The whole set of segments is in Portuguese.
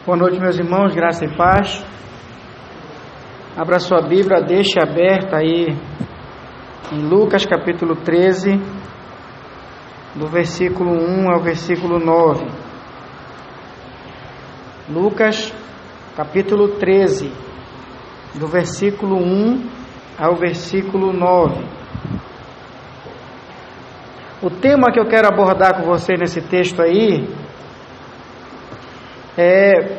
Boa noite, meus irmãos, graça e paz. Abra sua Bíblia, deixe aberta aí em Lucas capítulo 13, do versículo 1 ao versículo 9. Lucas capítulo 13, do versículo 1 ao versículo 9. O tema que eu quero abordar com você nesse texto aí é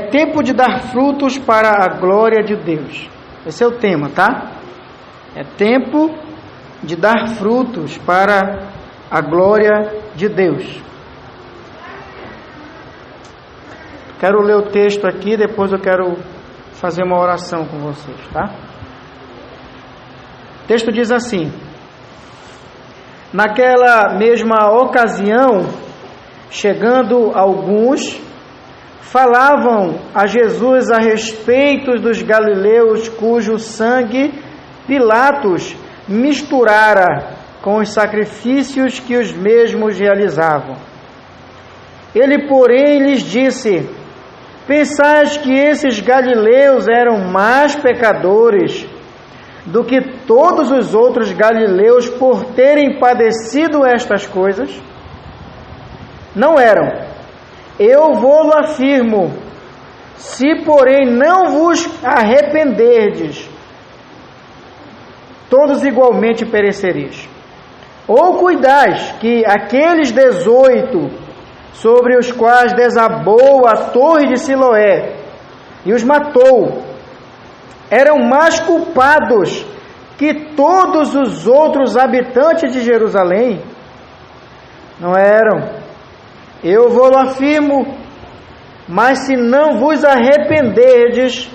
tempo de dar frutos para a glória de Deus. Esse é o tema, tá? É tempo de dar frutos para a glória de Deus. Quero ler o texto aqui, depois eu quero fazer uma oração com vocês, tá? O texto diz assim: naquela mesma ocasião, chegando alguns, falavam a Jesus a respeito dos galileus cujo sangue Pilatos misturara com os sacrifícios que os mesmos realizavam. Ele, porém, lhes disse: pensais que esses galileus eram mais pecadores do que todos os outros galileus por terem padecido estas coisas? Não eram. Eu vou-lo afirmo, se porém não vos arrependerdes, todos igualmente perecereis. Ou cuidais que aqueles 18, sobre os quais desabou a torre de Siloé e os matou, eram mais culpados que todos os outros habitantes de Jerusalém? Não eram. Eu vou-lo afirmo, mas se não vos arrependerdes,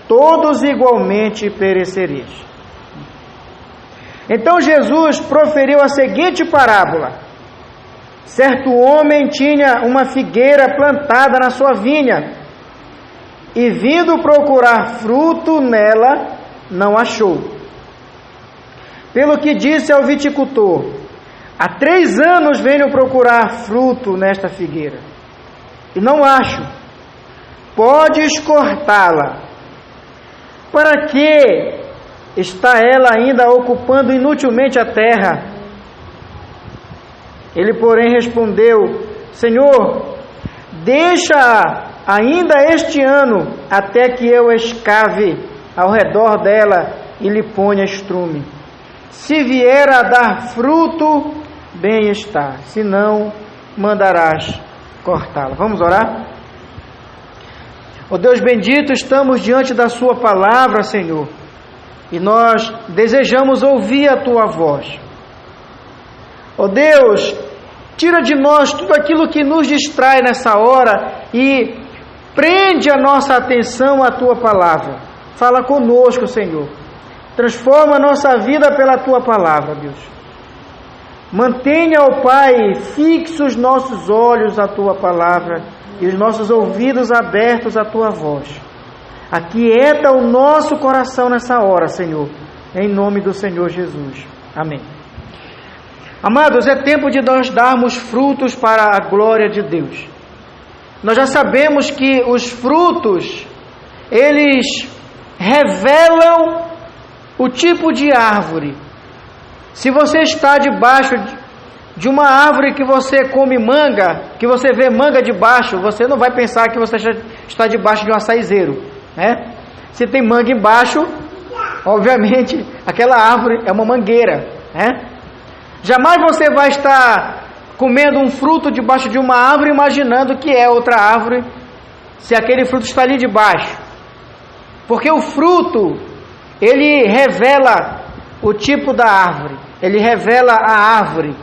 todos igualmente perecereis. Então Jesus proferiu a seguinte parábola: certo homem tinha uma figueira plantada na sua vinha, e vindo procurar fruto nela, não achou. Pelo que disse ao viticultor: há 3 anos venho procurar fruto nesta figueira, e não acho. Podes cortá-la. Para que está ela ainda ocupando inutilmente a terra? Ele, porém, respondeu: Senhor, deixa ainda este ano, até que eu escave ao redor dela e lhe ponha estrume. Se vier a dar fruto, bem está, se não, mandarás cortá-la. Vamos orar? Ó Deus bendito, estamos diante da sua palavra, Senhor, e nós desejamos ouvir a tua voz. Ó Deus, tira de nós tudo aquilo que nos distrai nessa hora e prende a nossa atenção à tua palavra. Fala conosco, Senhor. Transforma a nossa vida pela tua palavra, Deus. Mantenha, ó Pai, fixos os nossos olhos à tua palavra e os nossos ouvidos abertos à tua voz. Aquieta o nosso coração nessa hora, Senhor, em nome do Senhor Jesus. Amém. Amados, é tempo de nós darmos frutos para a glória de Deus. Nós já sabemos que os frutos, eles revelam o tipo de árvore. Se você está debaixo de uma árvore que você come manga, que você vê manga debaixo, você não vai pensar que você está debaixo de um açaizeiro, né? Se tem manga embaixo, obviamente aquela árvore é uma mangueira, né? Jamais você vai estar comendo um fruto debaixo de uma árvore imaginando que é outra árvore, se aquele fruto está ali debaixo. Porque o fruto, ele revela o tipo da árvore, ele revela a árvore.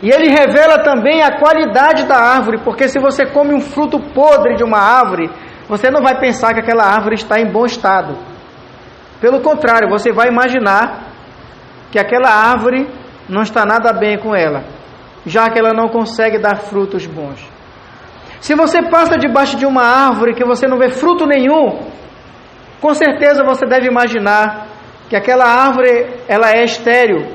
E ele revela também a qualidade da árvore, porque se você come um fruto podre de uma árvore, você não vai pensar que aquela árvore está em bom estado. Pelo contrário, você vai imaginar que aquela árvore não está nada bem com ela, já que ela não consegue dar frutos bons. Se você passa debaixo de uma árvore que você não vê fruto nenhum, com certeza você deve imaginar que aquela árvore ela é estéril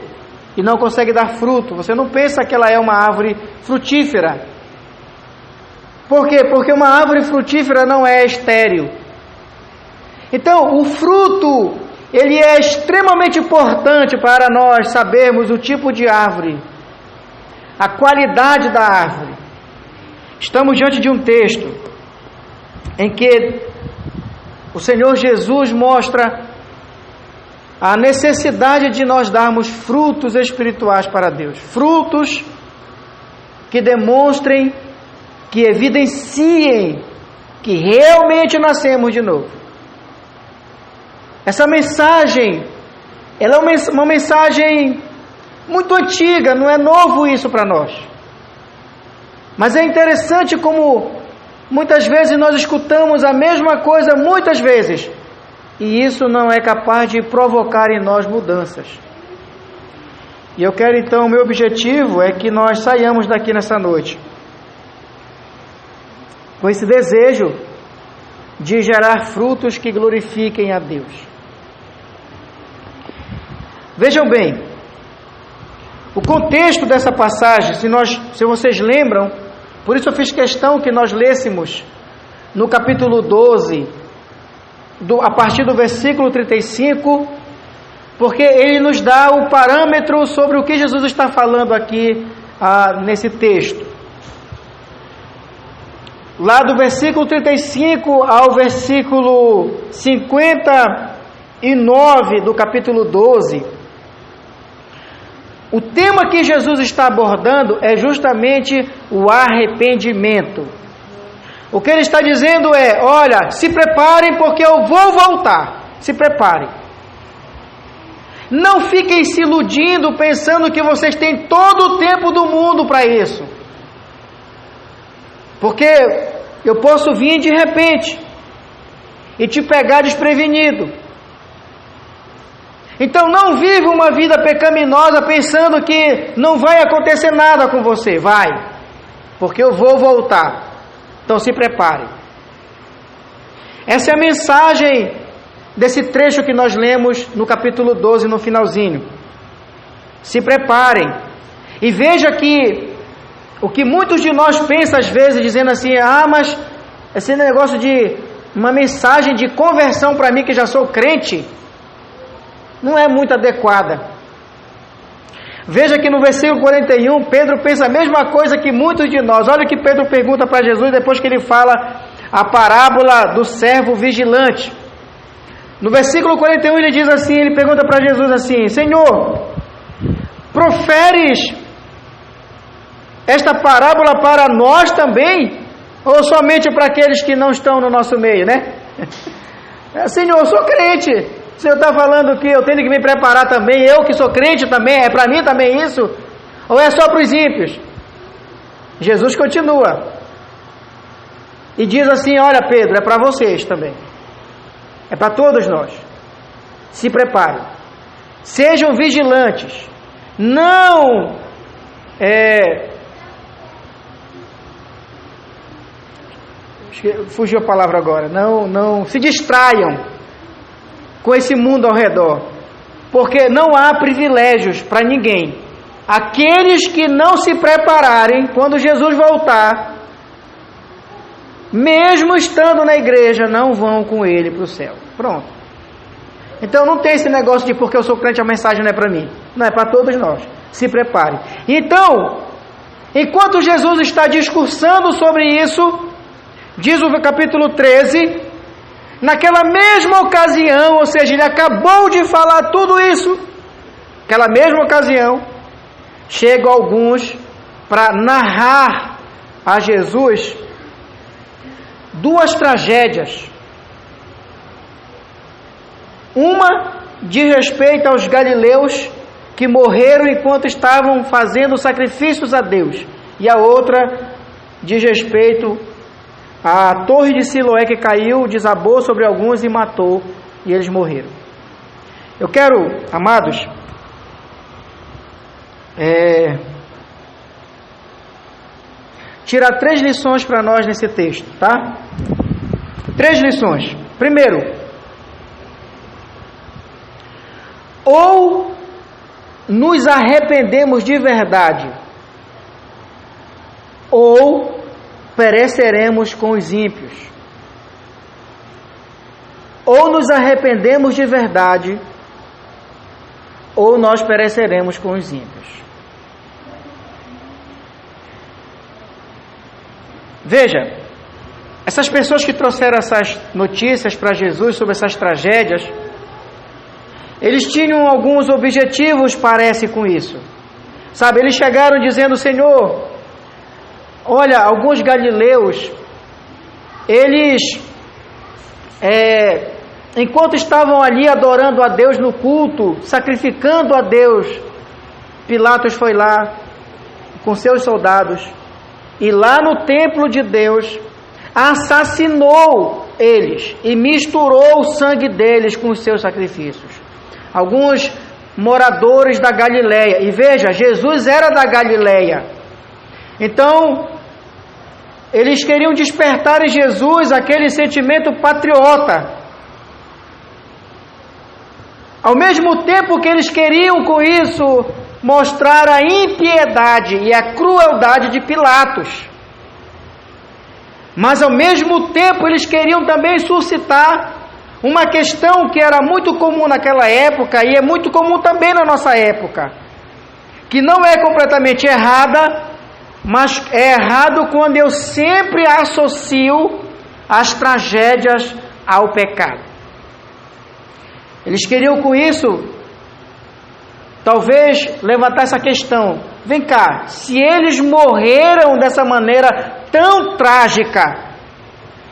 e não consegue dar fruto. Você não pensa que ela é uma árvore frutífera. Por quê? Porque uma árvore frutífera não é estéril. Então, o fruto, ele é extremamente importante para nós sabermos o tipo de árvore, a qualidade da árvore. Estamos diante de um texto em que o Senhor Jesus mostra a necessidade de nós darmos frutos espirituais para Deus. Frutos que demonstrem, que evidenciem que realmente nascemos de novo. Essa mensagem, ela é uma mensagem muito antiga, não é novo isso para nós. Mas é interessante como muitas vezes nós escutamos a mesma coisa muitas vezes, e isso não é capaz de provocar em nós mudanças. E eu quero então, o meu objetivo é que nós saiamos daqui nessa noite com esse desejo de gerar frutos que glorifiquem a Deus. Vejam bem, o contexto dessa passagem, se vocês lembram, por isso eu fiz questão que nós lêssemos no capítulo 12, a partir do versículo 35, porque ele nos dá o parâmetro sobre o que Jesus está falando aqui nesse texto. Lá do versículo 35 ao versículo 59 do capítulo 12, o tema que Jesus está abordando é justamente o arrependimento. O que ele está dizendo é: olha, se preparem porque eu vou voltar. Se preparem. Não fiquem se iludindo pensando que vocês têm todo o tempo do mundo para isso. Porque eu posso vir de repente e te pegar desprevenido. Então não viva uma vida pecaminosa pensando que não vai acontecer nada com você. Vai, porque eu vou voltar. Então se prepare. Essa é a mensagem desse trecho que nós lemos no capítulo 12, no finalzinho. Se preparem. E veja que o que muitos de nós pensam às vezes, dizendo assim: mas esse negócio de uma mensagem de conversão para mim que já sou crente, não é muito adequada. Veja que no versículo 41, Pedro pensa a mesma coisa que muitos de nós. Olha o que Pedro pergunta para Jesus depois que ele fala a parábola do servo vigilante. No versículo 41 ele diz assim, ele pergunta para Jesus assim: Senhor, proferes esta parábola para nós também? Ou somente para aqueles que não estão no nosso meio, né? Senhor, eu sou crente. O Senhor está falando que eu tenho que me preparar também, eu que sou crente também, é para mim também isso? Ou é só para os ímpios? Jesus continua e diz assim: olha Pedro, é para vocês também, é para todos nós. Se preparem, sejam vigilantes, não fugiu a palavra agora, não se distraiam com esse mundo ao redor, porque não há privilégios para ninguém. Aqueles que não se prepararem, quando Jesus voltar, mesmo estando na igreja, não vão com ele para o céu. Pronto. Então não tem esse negócio de porque eu sou crente a mensagem não é para mim. Não, é para todos nós. Se preparem. Então, enquanto Jesus está discursando sobre isso, diz o capítulo 13, naquela mesma ocasião, ou seja, ele acabou de falar tudo isso, naquela mesma ocasião, chegam alguns para narrar a Jesus duas tragédias. Uma diz respeito aos galileus que morreram enquanto estavam fazendo sacrifícios a Deus, e a outra diz respeito à torre de Siloé que caiu, desabou sobre alguns e matou, e eles morreram. Eu quero, amados, tirar 3 lições para nós nesse texto, tá? 3 lições. Primeiro, ou nos arrependemos de verdade, ou pereceremos com os ímpios. Ou nos arrependemos de verdade, ou nós pereceremos com os ímpios. Veja, essas pessoas que trouxeram essas notícias para Jesus sobre essas tragédias, eles tinham alguns objetivos, parece, com isso. Sabe, eles chegaram dizendo: Senhor, olha, alguns galileus, eles, enquanto estavam ali adorando a Deus no culto, sacrificando a Deus, Pilatos foi lá com seus soldados, e lá no templo de Deus, assassinou eles e misturou o sangue deles com os seus sacrifícios. Alguns moradores da Galileia, e veja, Jesus era da Galileia, então eles queriam despertar em Jesus aquele sentimento patriota. Ao mesmo tempo que eles queriam com isso mostrar a impiedade e a crueldade de Pilatos, mas ao mesmo tempo eles queriam também suscitar uma questão que era muito comum naquela época e é muito comum também na nossa época, que não é completamente errada, mas é errado quando eu sempre associo as tragédias ao pecado. Eles queriam com isso, talvez, levantar essa questão: vem cá, se eles morreram dessa maneira tão trágica,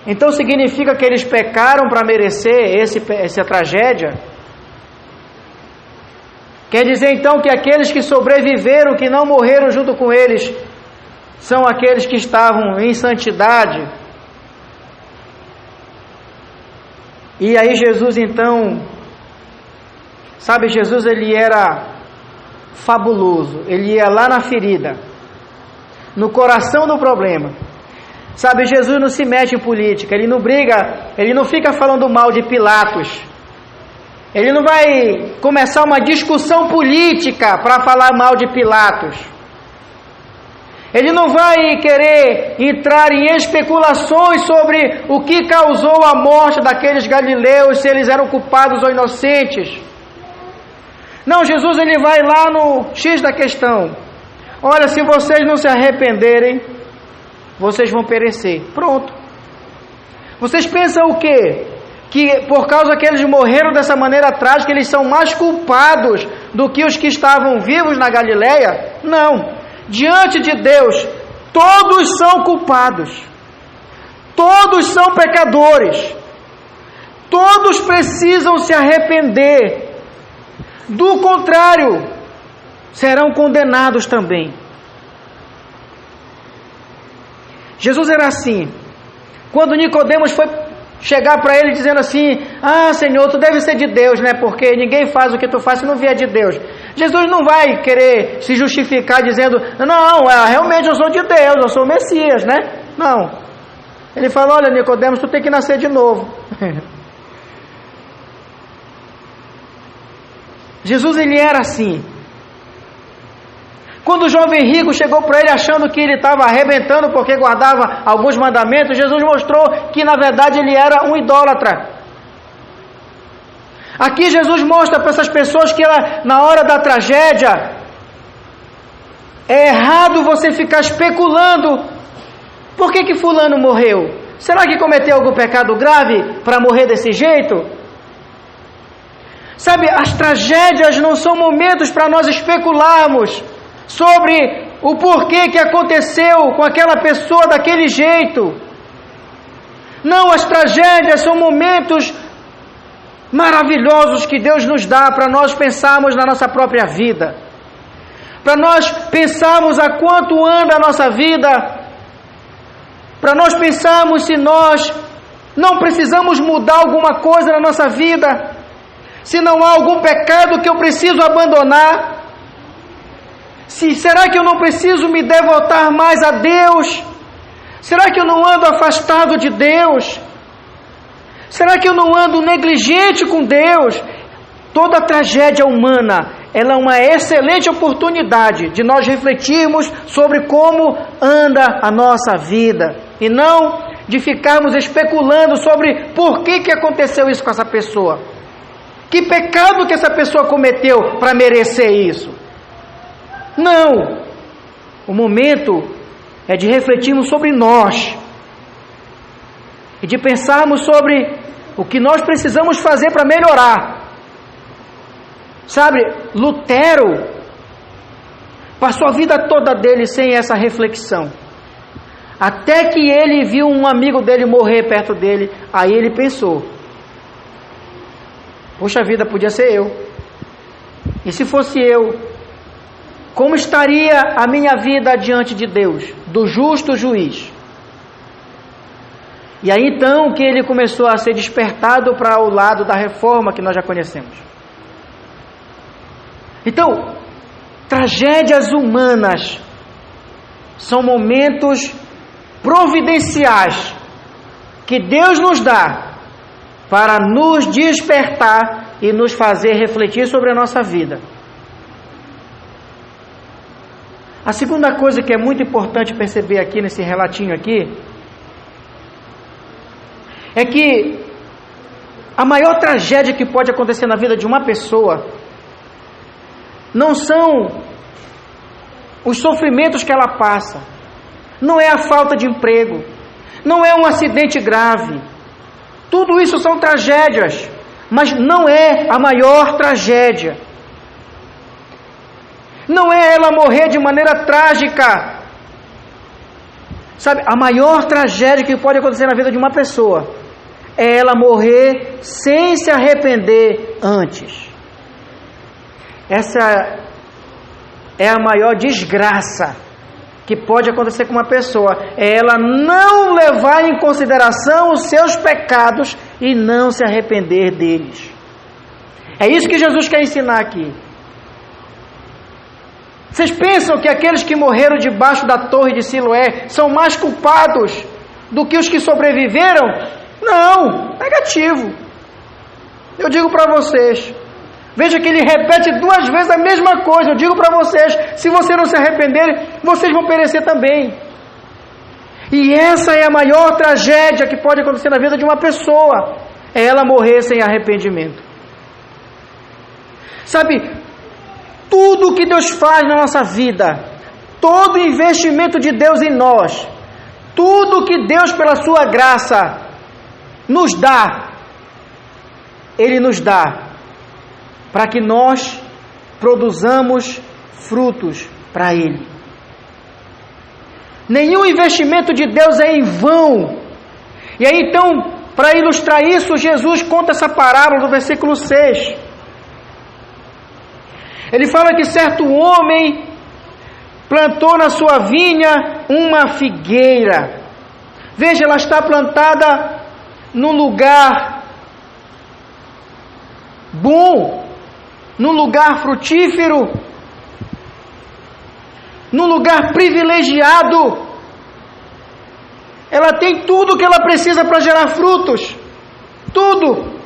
então significa que eles pecaram para merecer essa tragédia? Quer dizer então que aqueles que sobreviveram, que não morreram junto com eles, são aqueles que estavam em santidade? E aí Jesus então, sabe, Jesus ele era fabuloso, ele ia lá na ferida, no coração do problema. Sabe, Jesus não se mete em política, ele não briga, ele não fica falando mal de Pilatos, ele não vai começar uma discussão política para falar mal de Pilatos, ele não vai querer entrar em especulações sobre o que causou a morte daqueles galileus, se eles eram culpados ou inocentes. Não, Jesus ele vai lá no X da questão: olha, se vocês não se arrependerem, vocês vão perecer. Pronto. Vocês pensam o quê? Que por causa que eles morreram dessa maneira trágica, eles são mais culpados do que os que estavam vivos na Galileia? Não. Diante de Deus, todos são culpados. Todos são pecadores. Todos precisam se arrepender. Do contrário, serão condenados também. Jesus era assim. Quando Nicodemos foi chegar para ele dizendo assim: ah, Senhor, tu deve ser de Deus, né? Porque ninguém faz o que tu faz se não vier de Deus. Jesus não vai querer se justificar dizendo: não, realmente eu sou de Deus, eu sou o Messias, né? Não. Ele fala: olha, Nicodemos, tu tem que nascer de novo. Jesus ele era assim. Quando o jovem rico chegou para ele achando que ele estava arrebentando porque guardava alguns mandamentos, Jesus mostrou que na verdade ele era um idólatra. Aqui Jesus mostra para essas pessoas que na hora da tragédia é errado você ficar especulando: por que fulano morreu? Será que cometeu algum pecado grave para morrer desse jeito? Sabe, as tragédias não são momentos para nós especularmos sobre o porquê que aconteceu com aquela pessoa daquele jeito. Não, as tragédias são momentos maravilhosos que Deus nos dá para nós pensarmos na nossa própria vida, para nós pensarmos a quanto anda a nossa vida, para nós pensarmos se nós não precisamos mudar alguma coisa na nossa vida, se não há algum pecado que eu preciso abandonar. Será que eu não preciso me devotar mais a Deus? Será que eu não ando afastado de Deus? Será que eu não ando negligente com Deus? Toda tragédia humana, ela é uma excelente oportunidade de nós refletirmos sobre como anda a nossa vida. e não de ficarmos especulando sobre por que aconteceu isso com essa pessoa. Que pecado que essa pessoa cometeu para merecer isso? Não! O momento é de refletirmos sobre nós e de pensarmos sobre o que nós precisamos fazer para melhorar. Sabe, Lutero passou a vida toda dele sem essa reflexão. Até que ele viu um amigo dele morrer perto dele, aí ele pensou: poxa vida, podia ser eu. E se fosse eu, como estaria a minha vida diante de Deus, do justo juiz? E aí então que ele começou a ser despertado para o lado da reforma que nós já conhecemos. Então, tragédias humanas são momentos providenciais que Deus nos dá para nos despertar e nos fazer refletir sobre a nossa vida. A segunda coisa que é muito importante perceber aqui nesse relatinho aqui é que a maior tragédia que pode acontecer na vida de uma pessoa não são os sofrimentos que ela passa, não é a falta de emprego, não é um acidente grave. Tudo isso são tragédias, mas não é a maior tragédia. Não é ela morrer de maneira trágica. Sabe, a maior tragédia que pode acontecer na vida de uma pessoa é ela morrer sem se arrepender antes. Essa é a maior desgraça que pode acontecer com uma pessoa, é ela não levar em consideração os seus pecados e não se arrepender deles. É isso que Jesus quer ensinar aqui. Vocês pensam que aqueles que morreram debaixo da torre de Siloé são mais culpados do que os que sobreviveram? Não, negativo. Eu digo para vocês, veja que ele repete 2 vezes a mesma coisa. Eu digo para vocês, se vocês não se arrependerem, vocês vão perecer também. E essa é a maior tragédia que pode acontecer na vida de uma pessoa, é ela morrer sem arrependimento. Sabe, tudo que Deus faz na nossa vida, todo investimento de Deus em nós, tudo que Deus pela sua graça nos dá, Ele nos dá para que nós produzamos frutos para Ele. Nenhum investimento de Deus é em vão. E aí então, para ilustrar isso, Jesus conta essa parábola do versículo 6. Ele fala que certo homem plantou na sua vinha uma figueira. Veja, ela está plantada num lugar bom, num lugar frutífero, num lugar privilegiado. Ela tem tudo o que ela precisa para gerar frutos. Tudo.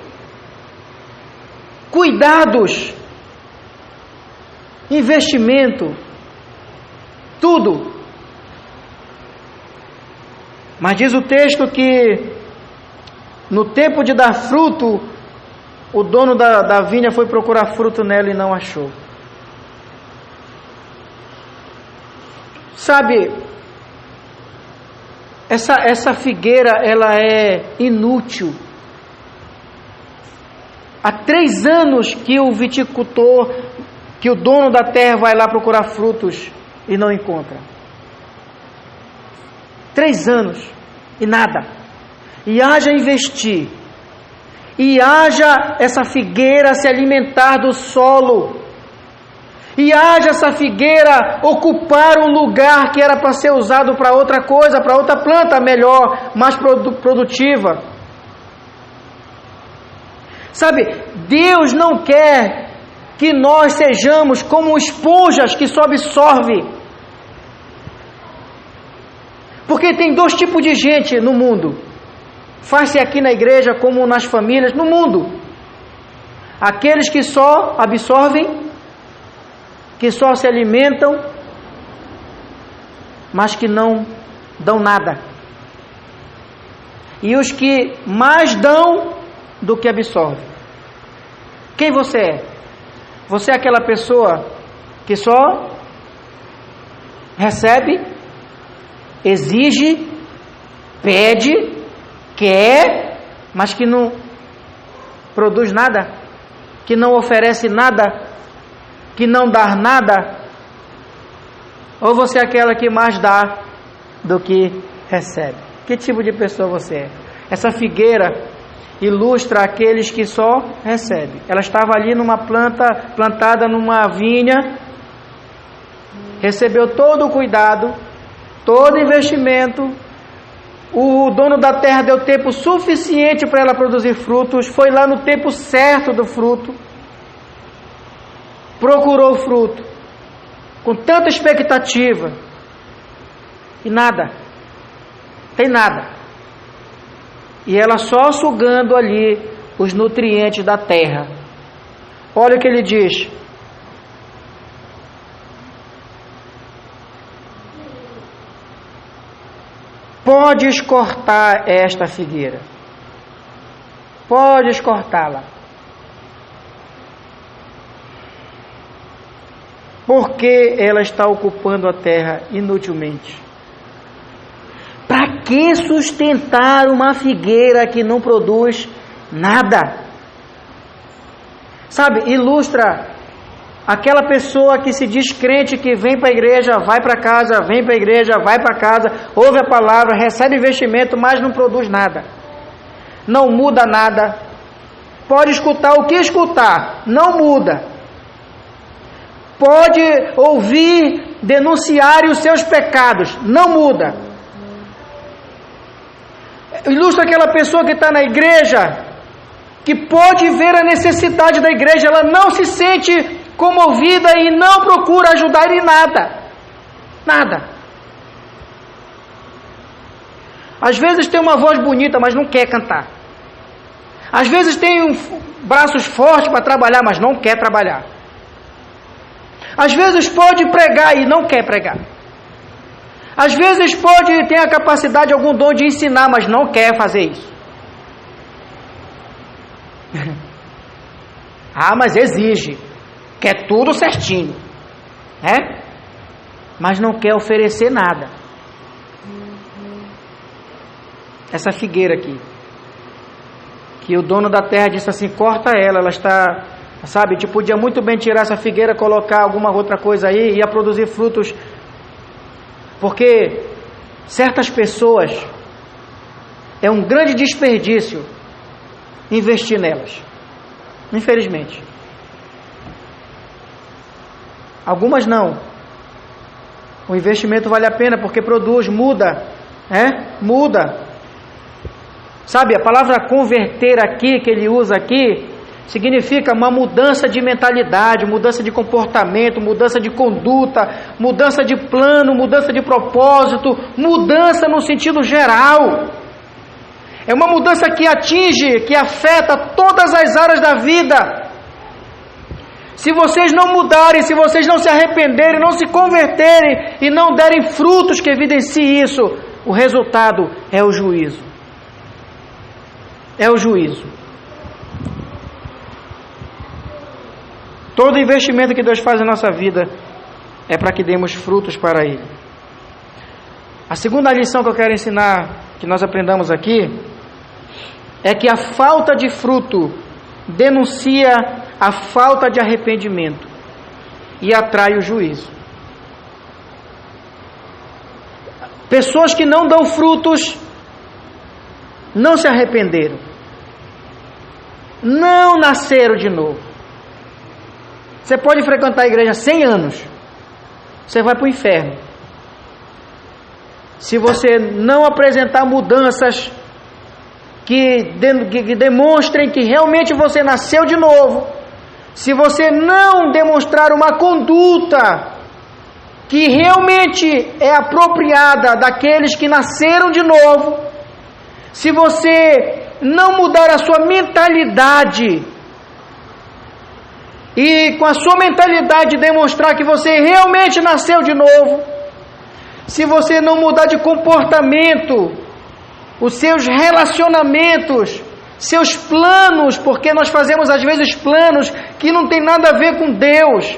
Cuidados, investimento, tudo. Mas diz o texto que no tempo de dar fruto, o dono da vinha foi procurar fruto nela e não achou. Sabe, essa figueira, ela é inútil. Há 3 anos que o viticultor, que o dono da terra vai lá procurar frutos e não encontra. 3 anos e nada. E haja investir, e haja essa figueira se alimentar do solo, e haja essa figueira ocupar um lugar que era para ser usado para outra coisa, para outra planta melhor, mais produtiva. Sabe, Deus não quer que nós sejamos como esponjas que só absorve. Porque tem 2 tipos de gente no mundo. Faz-se aqui na igreja como nas famílias, no mundo. Aqueles que só absorvem, que só se alimentam, mas que não dão nada. e os que mais dão do que absorvem. Quem você é? Você é aquela pessoa que só recebe, exige, pede, quer, mas que não produz nada, que não oferece nada, que não dá nada? Ou você é aquela que mais dá do que recebe? Que tipo de pessoa você é? Essa figueira ilustra aqueles que só recebem. Ela estava ali numa planta, plantada numa vinha, recebeu todo o cuidado, todo o investimento. O dono da terra deu tempo suficiente para ela produzir frutos, foi lá no tempo certo do fruto, procurou o fruto, com tanta expectativa, e nada, tem nada. E ela só sugando ali os nutrientes da terra. Olha o que ele diz: podes cortar esta figueira, podes cortá-la, porque ela está ocupando a terra inutilmente. Para que sustentar uma figueira que não produz nada? Sabe, ilustra aquela pessoa que se diz crente, que vem para a igreja, vai para casa, vem para a igreja, vai para casa, ouve a palavra, recebe investimento, mas não produz nada, não muda nada. Pode escutar o que escutar, não muda. Pode ouvir, denunciar os seus pecados, não muda. Ilustra aquela pessoa que está na igreja, que pode ver a necessidade da igreja, ela não se sente comovida e não procura ajudar em nada. Nada. Às vezes tem uma voz bonita, mas não quer cantar. Às vezes tem braços fortes para trabalhar, mas não quer trabalhar. Às vezes pode pregar e não quer pregar. Às vezes pode ter a capacidade, algum dom de ensinar, mas não quer fazer isso. Mas exige, quer tudo certinho, né? Mas não quer oferecer nada. Essa figueira aqui, que o dono da terra disse assim: corta ela, ela está, sabe, te podia muito bem tirar essa figueira, colocar alguma outra coisa aí, ia produzir frutos. Porque certas pessoas, é um grande desperdício investir nelas, infelizmente. Algumas não. O investimento vale a pena porque produz, muda, muda. Sabe, a palavra converter aqui, que ele usa aqui, significa uma mudança de mentalidade, mudança de comportamento, mudança de conduta, mudança de plano, mudança de propósito, mudança no sentido geral. É uma mudança que atinge, que afeta todas as áreas da vida. Se vocês não mudarem, se vocês não se arrependerem, não se converterem e não derem frutos que evidenciem isso, o resultado é o juízo. É o juízo. Todo investimento que Deus faz na nossa vida é para que demos frutos para Ele. A segunda lição que eu quero ensinar, que nós aprendamos aqui, é que a falta de fruto denuncia a falta de arrependimento e atrai o juízo. Pessoas que não dão frutos não se arrependeram, não nasceram de novo. Você pode frequentar a igreja 100 anos, você vai para o inferno. Se você não apresentar mudanças que demonstrem que realmente você nasceu de novo, se você não demonstrar uma conduta que realmente é apropriada daqueles que nasceram de novo, se você não mudar a sua mentalidade e com a sua mentalidade demonstrar que você realmente nasceu de novo, se você não mudar de comportamento os seus relacionamentos, seus planos, porque nós fazemos às vezes planos que não tem nada a ver com Deus,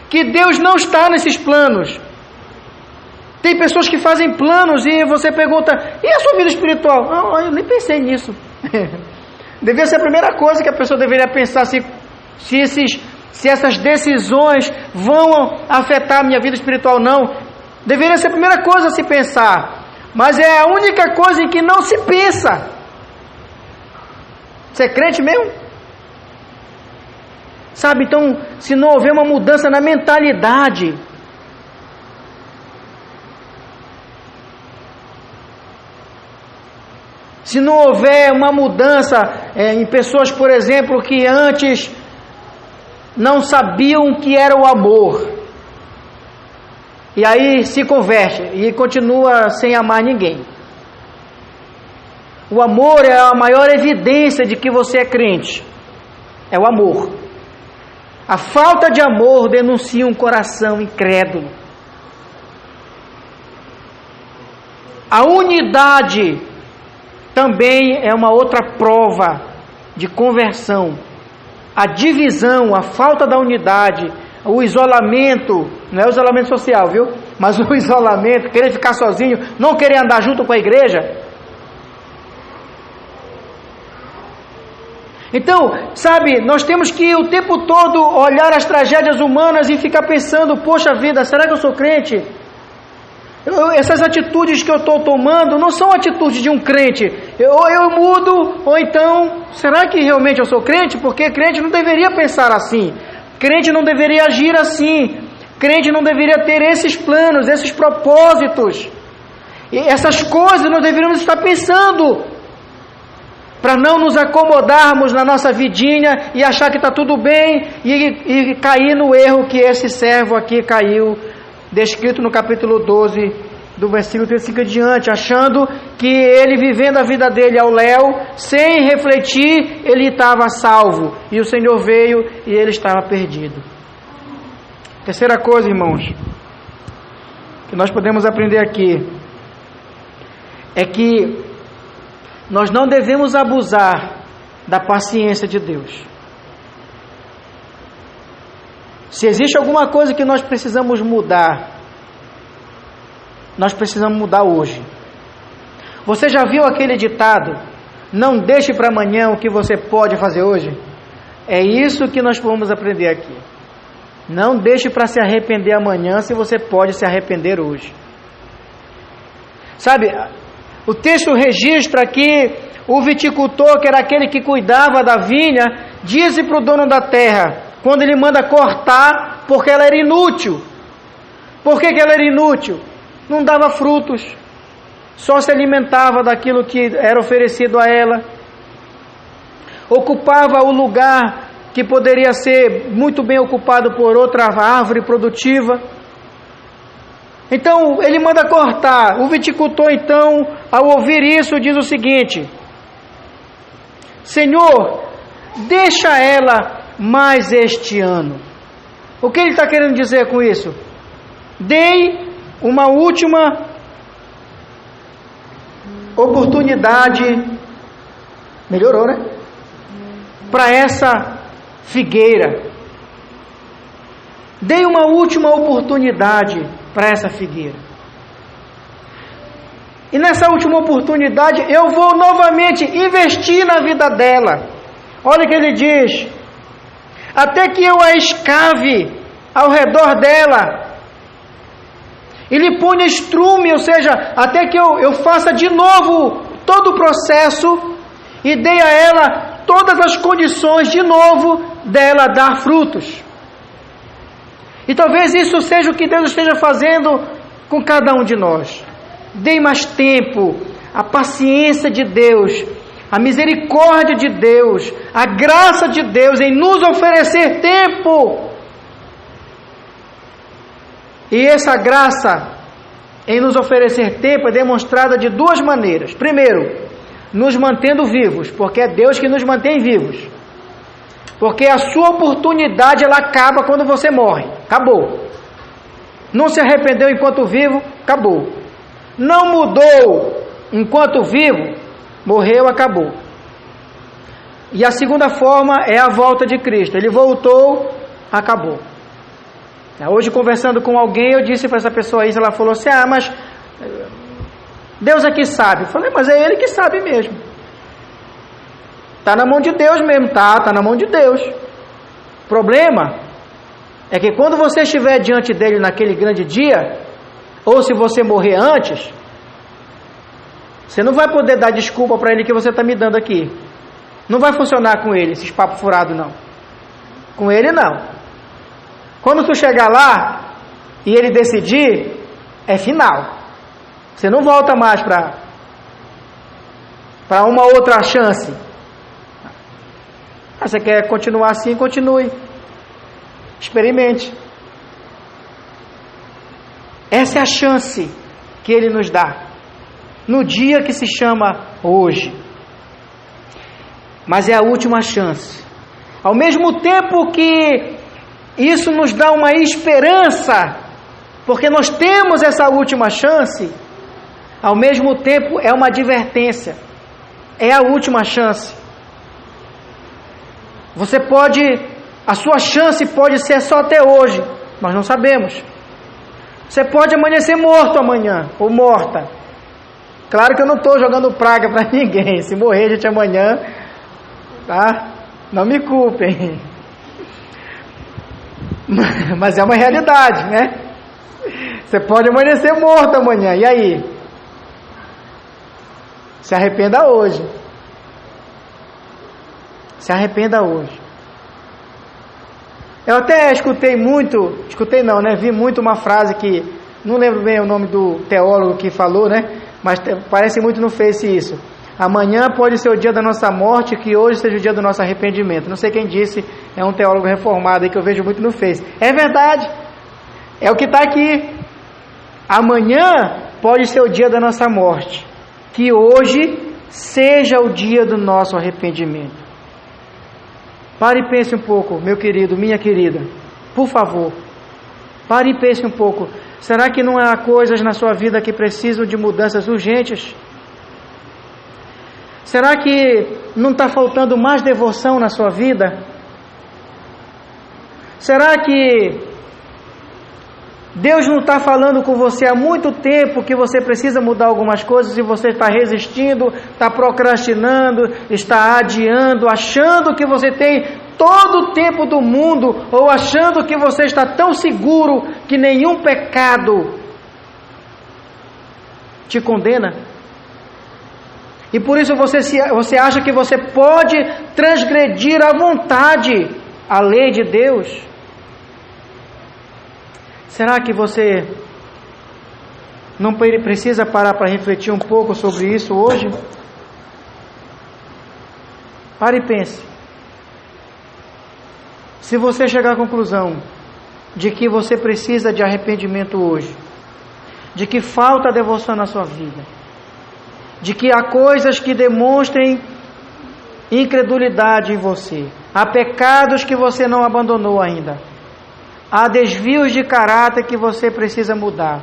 que Deus não está nesses planos. Tem pessoas que fazem planos e você pergunta, e a sua vida espiritual? Não, eu nem pensei nisso. Devia ser a primeira coisa que a pessoa deveria pensar, se essas decisões vão afetar a minha vida espiritual ou não. Deveria ser a primeira coisa a se pensar, mas é a única coisa em que não se pensa. Você é crente mesmo? Sabe, então, se não houver uma mudança na mentalidade, se não houver uma mudança em pessoas, por exemplo, que antes não sabiam o que era o amor, e aí se converte e continua sem amar ninguém. O amor é a maior evidência de que você é crente. É o amor. A falta de amor denuncia um coração incrédulo. A unidade também é uma outra prova de conversão. A divisão, a falta da unidade, o isolamento, não é o isolamento social, viu? Mas o isolamento, querer ficar sozinho, não querer andar junto com a igreja. Então, sabe, nós temos que o tempo todo olhar as tragédias humanas e ficar pensando, poxa vida, será que eu sou crente? Essas atitudes que eu estou tomando não são atitudes de um crente. Ou eu mudo, ou então, será que realmente eu sou crente? Porque crente não deveria pensar assim. Crente não deveria agir assim. Crente não deveria ter esses planos, esses propósitos. E essas coisas nós deveríamos estar pensando, para não nos acomodarmos na nossa vidinha e achar que está tudo bem e cair no erro que esse servo aqui caiu, descrito no capítulo 12, do versículo 35 adiante, achando que ele, vivendo a vida dele ao léu, sem refletir, ele estava salvo, e o Senhor veio e ele estava perdido. Terceira coisa, irmãos, que nós podemos aprender aqui, é que nós não devemos abusar da paciência de Deus. Se existe alguma coisa que nós precisamos mudar, nós precisamos mudar hoje. Você já viu aquele ditado, não deixe para amanhã o que você pode fazer hoje? É isso que nós vamos aprender aqui. Não deixe para se arrepender amanhã se você pode se arrepender hoje. Sabe, o texto registra que o viticultor, que era aquele que cuidava da vinha, disse para o dono da terra, quando ele manda cortar, porque ela era inútil. Por que ela era inútil? Não dava frutos, só se alimentava daquilo que era oferecido a ela, ocupava o lugar que poderia ser muito bem ocupado por outra árvore produtiva. Então ele manda cortar. O viticultor, então, ao ouvir isso, diz o seguinte: Senhor, deixa ela mais este ano. O que ele está querendo dizer com isso? Dei uma última oportunidade, melhorou, né? Para essa figueira. Dei uma última oportunidade para essa figueira. E nessa última oportunidade eu vou novamente investir na vida dela. Olha o que ele diz: até que eu a escave ao redor dela e lhe ponha estrume, ou seja, até que eu faça de novo todo o processo e dei a ela todas as condições de novo dela dar frutos. E talvez isso seja o que Deus esteja fazendo com cada um de nós. Dê mais tempo, a paciência de Deus, a misericórdia de Deus, a graça de Deus em nos oferecer tempo. E essa graça em nos oferecer tempo é demonstrada de duas maneiras. Primeiro, nos mantendo vivos, porque é Deus que nos mantém vivos. Porque a sua oportunidade, ela acaba quando você morre. Acabou. Não se arrependeu enquanto vivo, acabou. Não mudou enquanto vivo, morreu, acabou. E a segunda forma é a volta de Cristo. Ele voltou, acabou. Hoje, conversando com alguém, eu disse para essa pessoa isso, ela falou assim, mas Deus é que sabe. Eu falei, mas é Ele que sabe mesmo. Está na mão de Deus mesmo, está na mão de Deus. O problema é que quando você estiver diante dele naquele grande dia, ou se você morrer antes, você não vai poder dar desculpa para ele que você está me dando aqui. Não vai funcionar com ele, esses papos furados não. Com ele não. Quando tu chegar lá e ele decidir, é final. Você não volta mais para uma outra chance. Você quer continuar assim? Continue. Experimente. Essa é a chance que Ele nos dá. No dia que se chama hoje. Mas é a última chance. Ao mesmo tempo que isso nos dá uma esperança, porque nós temos essa última chance, ao mesmo tempo é uma advertência. É a última chance. A sua chance pode ser só até hoje, nós não sabemos. Você pode amanhecer morto amanhã, ou morta. Claro que eu não estou jogando praga para ninguém. Se morrer gente amanhã, tá? Não me culpem. Mas é uma realidade, né? Você pode amanhecer morto amanhã, e aí? Se arrependa hoje. Se arrependa hoje. Eu até vi muito uma frase que, não lembro bem o nome do teólogo que falou, né? Mas parece muito no Face isso. Amanhã pode ser o dia da nossa morte, que hoje seja o dia do nosso arrependimento. Não sei quem disse, é um teólogo reformado aí que eu vejo muito no Face. É verdade. É o que está aqui. Amanhã pode ser o dia da nossa morte, que hoje seja o dia do nosso arrependimento. Pare e pense um pouco, meu querido, minha querida, por favor. Pare e pense um pouco. Será que não há coisas na sua vida que precisam de mudanças urgentes? Será que não está faltando mais devoção na sua vida? Será que Deus não está falando com você há muito tempo que você precisa mudar algumas coisas e você está resistindo, está procrastinando, está adiando, achando que você tem todo o tempo do mundo ou achando que você está tão seguro que nenhum pecado te condena? E por isso você acha que você pode transgredir à vontade a lei de Deus? Será que você não precisa parar para refletir um pouco sobre isso hoje? Pare e pense. Se você chegar à conclusão de que você precisa de arrependimento hoje, de que falta devoção na sua vida, de que há coisas que demonstrem incredulidade em você, há pecados que você não abandonou ainda, há desvios de caráter que você precisa mudar.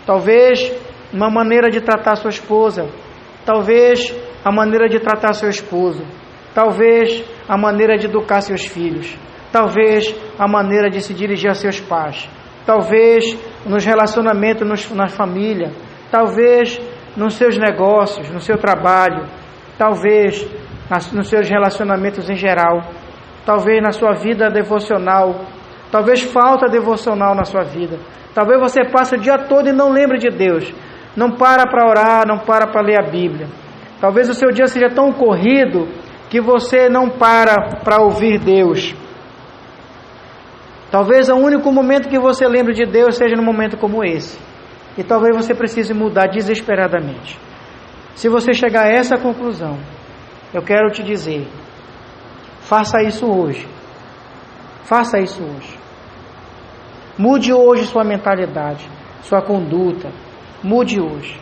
Talvez uma maneira de tratar sua esposa, talvez a maneira de tratar seu esposo, talvez a maneira de educar seus filhos, talvez a maneira de se dirigir a seus pais, talvez nos relacionamentos na família, talvez nos seus negócios, no seu trabalho, talvez nos seus relacionamentos em geral, talvez na sua vida devocional, talvez falta devocional na sua vida, talvez você passe o dia todo e não lembre de Deus, não para orar, não para ler a Bíblia, talvez o seu dia seja tão corrido que você não para ouvir Deus. Talvez o único momento que você lembre de Deus seja num momento como esse. E talvez você precise mudar desesperadamente. Se você chegar a essa conclusão, eu quero te dizer, faça isso hoje. Faça isso hoje. Mude hoje sua mentalidade, sua conduta. Mude hoje.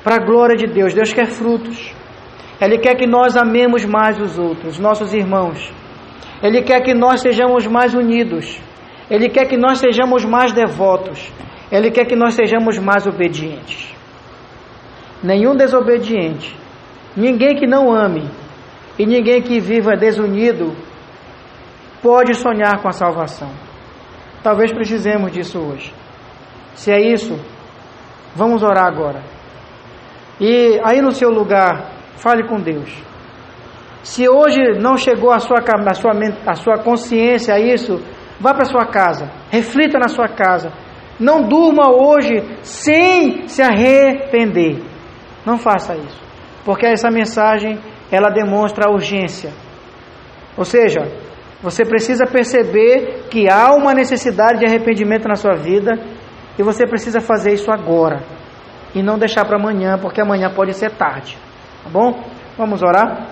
Para a glória de Deus. Deus quer frutos. Ele quer que nós amemos mais os outros, nossos irmãos. Ele quer que nós sejamos mais unidos. Ele quer que nós sejamos mais devotos. Ele quer que nós sejamos mais obedientes. nenhum desobediente, ninguém que não ame e ninguém que viva desunido pode sonhar com a salvação. Talvez precisemos disso hoje. Se é isso, vamos orar agora. E aí no seu lugar, fale com Deus. Se hoje não chegou a sua consciência a isso, vá para sua casa, reflita na sua casa. Não durma hoje sem se arrepender. Não faça isso, porque essa mensagem, ela demonstra a urgência. Ou seja, você precisa perceber que há uma necessidade de arrependimento na sua vida e você precisa fazer isso agora e não deixar para amanhã, porque amanhã pode ser tarde. Tá bom? Vamos orar?